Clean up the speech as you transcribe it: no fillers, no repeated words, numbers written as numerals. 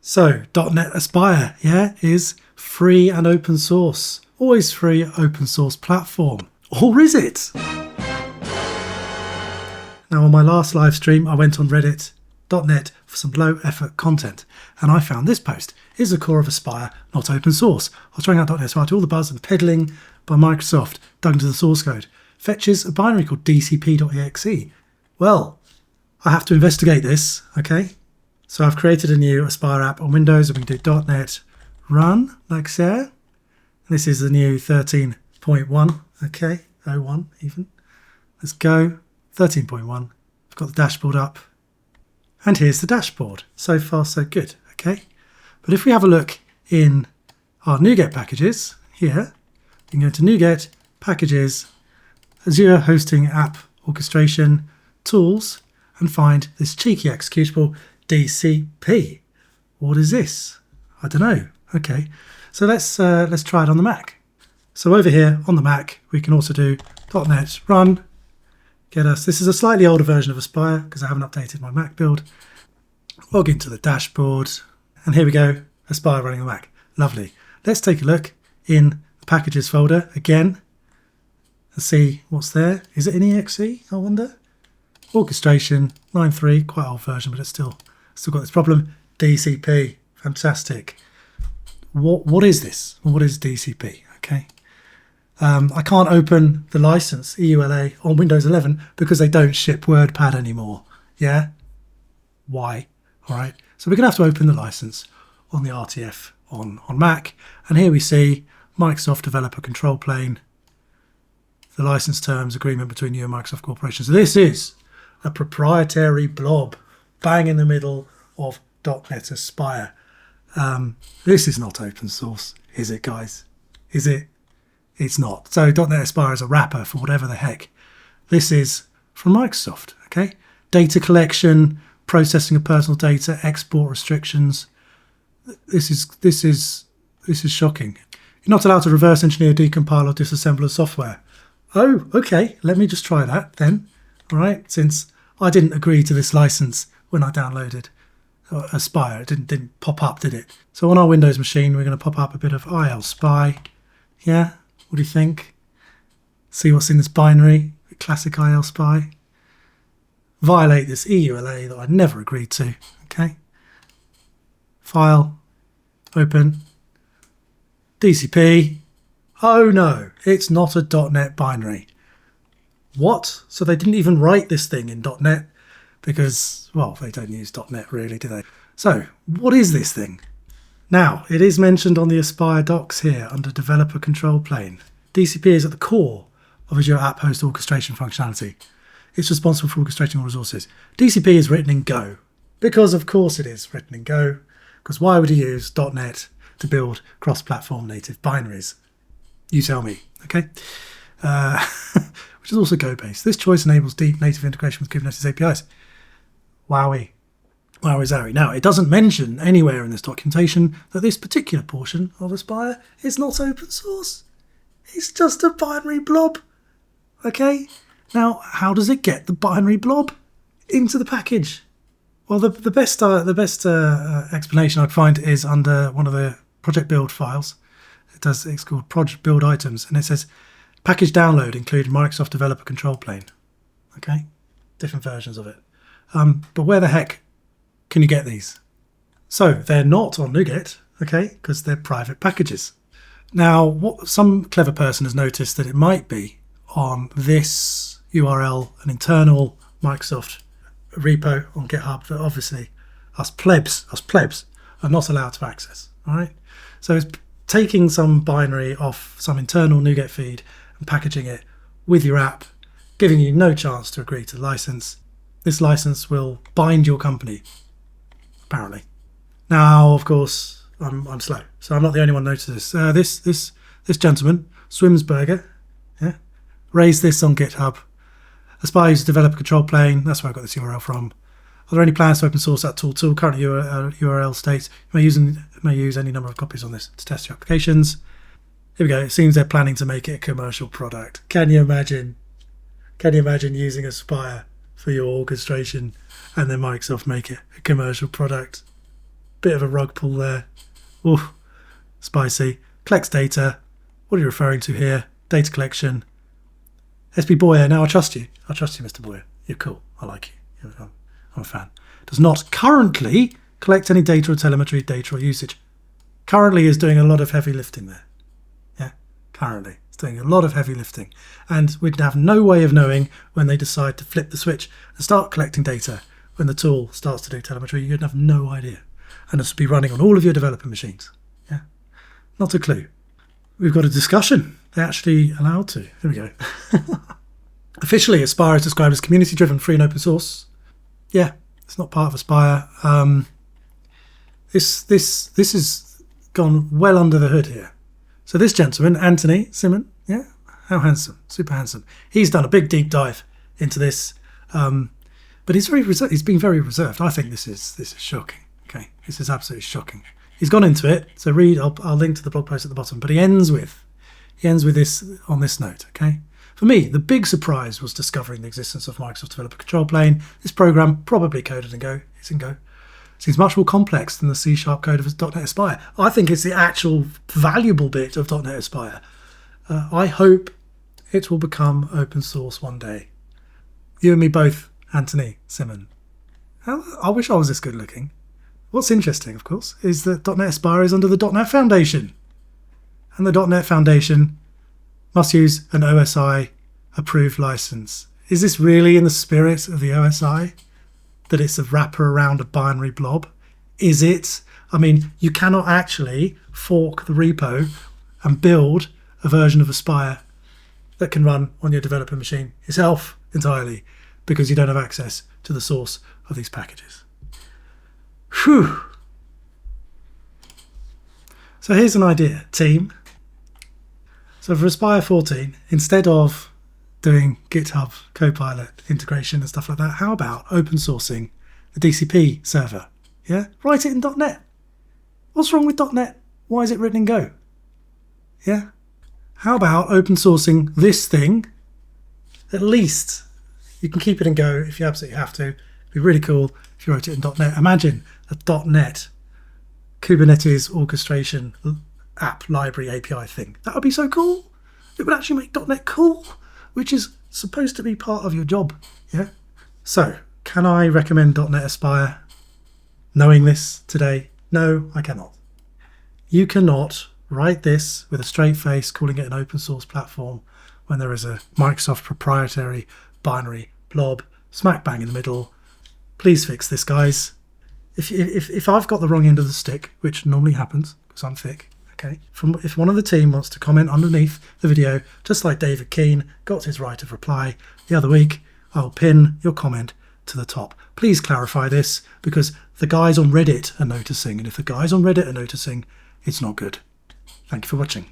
So .NET Aspire, yeah, is free and open source. Always free open source platform. Or is it? Now on my last live stream, I went on Reddit.net for some low effort content. And I found this post. Is the core of Aspire not open source? I was trying out .NET Aspire to all the buzz and peddling by Microsoft, dug into the source code. Fetches a binary called dcp.exe. Well, I have to investigate this, okay? So I've created a new Aspire app on Windows, and we can do .NET run, like so. This is the new 13.1, okay, 01 even. Let's go, 13.1. I've got the dashboard up, and here's the dashboard. So far, so good, okay? But if we have a look in our NuGet packages, here, we can go to NuGet, Packages, Azure Hosting App Orchestration, Tools, and find this cheeky executable, dcp. What is this? I don't know. Okay, so let's try it on the Mac. So over here on the Mac, we can also do .NET run. Get us. This is a slightly older version of Aspire because I haven't updated my Mac build. Log into the dashboard, and here we go. Aspire running on Mac. Lovely. Let's take a look in the packages folder again and see what's there. Is it in exe? I wonder. Orchestration 9.3, quite old version, but it's still got this problem. DCP, fantastic. What is this? What is DCP? Okay, I can't open the license EULA on Windows 11 because they don't ship WordPad anymore. Yeah, why? All right, so we're gonna have to open the license on the RTF on Mac, and here we see Microsoft Developer Control Plane, the license terms agreement between you and Microsoft Corporation. So this is a proprietary blob bang in the middle of .NET Aspire. This is not open source, is it, guys? Is it? It's not. So .NET Aspire is a wrapper for whatever the heck. This is from Microsoft, okay? Data collection, processing of personal data, export restrictions. This is shocking. You're not allowed to reverse engineer, decompile, or disassemble a software. Oh, okay. Let me just try that then. All right, since I didn't agree to this license when I downloaded Aspire, it didn't pop up, did it? So on our Windows machine, we're going to pop up a bit of ILSpy. Yeah, what do you think? See what's in this binary, classic ILSpy. Violate this EULA that I never agreed to. Okay. File, open, DCP. Oh no, it's not a .NET binary. What? So they didn't even write this thing in .NET because, well, they don't use .NET really, do they? So what is this thing? Now, it is mentioned on the Aspire docs here under Developer Control Plane. DCP is at the core of Azure App Host Orchestration functionality. It's responsible for orchestrating all resources. DCP is written in Go because, of course, it is written in Go. Because why would you use .NET to build cross-platform native binaries? You tell me, okay? Which is also Go-based. This choice enables deep native integration with Kubernetes APIs. Wowie. Wowie zowie. Now, it doesn't mention anywhere in this documentation that this particular portion of Aspire is not open source. It's just a binary blob. Okay? Now, how does it get the binary blob into the package? Well, the best explanation I could find is under one of the project build files. It's called project build items, and it says package download included Microsoft Developer Control Plane. Okay, different versions of it. But where the heck can you get these? So they're not on NuGet, okay, because they're private packages. Now, some clever person has noticed that it might be on this URL, an internal Microsoft repo on GitHub that obviously us plebs are not allowed to access. All right, so it's taking some binary off some internal NuGet feed and packaging it with your app, giving you no chance to agree to the license. This license will bind your company, apparently. Now, of course, I'm slow, so I'm not the only one noticing this. This gentleman, Swimsburger, yeah, raised this on GitHub. Aspire uses Developer Control Plane. That's where I got this URL from. Are there any plans to open source that tool? Current URL states you may use any number of copies on this to test your applications. Here we go. It seems they're planning to make it a commercial product. Can you imagine? Can you imagine using Aspire for your orchestration and then Microsoft make it a commercial product? Bit of a rug pull there. Oof, spicy. Collects data. What are you referring to here? Data collection. SP Boyer, now I trust you. I trust you, Mr. Boyer. You're cool. I like you. I'm a fan. Does not currently collect any data or telemetry, data or usage. Currently is doing a lot of heavy lifting there. Yeah, currently. It's doing a lot of heavy lifting. And we'd have no way of knowing when they decide to flip the switch and start collecting data. When the tool starts to do telemetry, you'd have no idea. And this would be running on all of your developer machines. Yeah, not a clue. We've got a discussion. They're actually allowed to. Here we go. Officially, Aspire is described as community-driven, free and open source. Yeah, it's not part of Aspire. This has gone well under the hood here. So this gentleman, Anthony Simon, yeah, how handsome, super handsome. He's done a big deep dive into this, but he's very reserved. He's been very reserved. I think this is shocking. Okay, this is absolutely shocking. He's gone into it. So read. I'll link to the blog post at the bottom. But he ends with this on this note. Okay. For me, the big surprise was discovering the existence of Microsoft Developer Control Plane. This program, probably coded in Go, it's in Go, seems much more complex than the C# code of .NET Aspire. I think it's the actual valuable bit of .NET Aspire. I hope it will become open source one day. You and me both, Anthony Simon. I wish I was this good looking. What's interesting, of course, is that .NET Aspire is under the .NET Foundation. And the .NET Foundation must use an OSI approved license. Is this really in the spirit of the OSI? That it's a wrapper around a binary blob? Is it? I mean, you cannot actually fork the repo and build a version of Aspire that can run on your developer machine itself entirely because you don't have access to the source of these packages. Whew. So here's an idea, team. So for Aspire 14, instead of doing GitHub Copilot integration and stuff like that, how about open sourcing the DCP server? Yeah, write it in .NET. What's wrong with .NET? Why is it written in Go? Yeah, how about open sourcing this thing? At least you can keep it in Go if you absolutely have to. It'd be really cool if you wrote it in .NET. Imagine a .NET Kubernetes orchestration app library API thing. That would be so cool. It would actually make .NET cool, which is supposed to be part of your job. Yeah. So, can I recommend .NET Aspire? Knowing this today? No, I cannot. You cannot write this with a straight face, calling it an open source platform, when there is a Microsoft proprietary binary blob smack bang in the middle. Please fix this, guys. If I've got the wrong end of the stick, which normally happens because I'm thick, okay. If one of the team wants to comment underneath the video, just like David Keane got his right of reply the other week, I'll pin your comment to the top. Please clarify this because the guys on Reddit are noticing, and if the guys on Reddit are noticing, it's not good. Thank you for watching.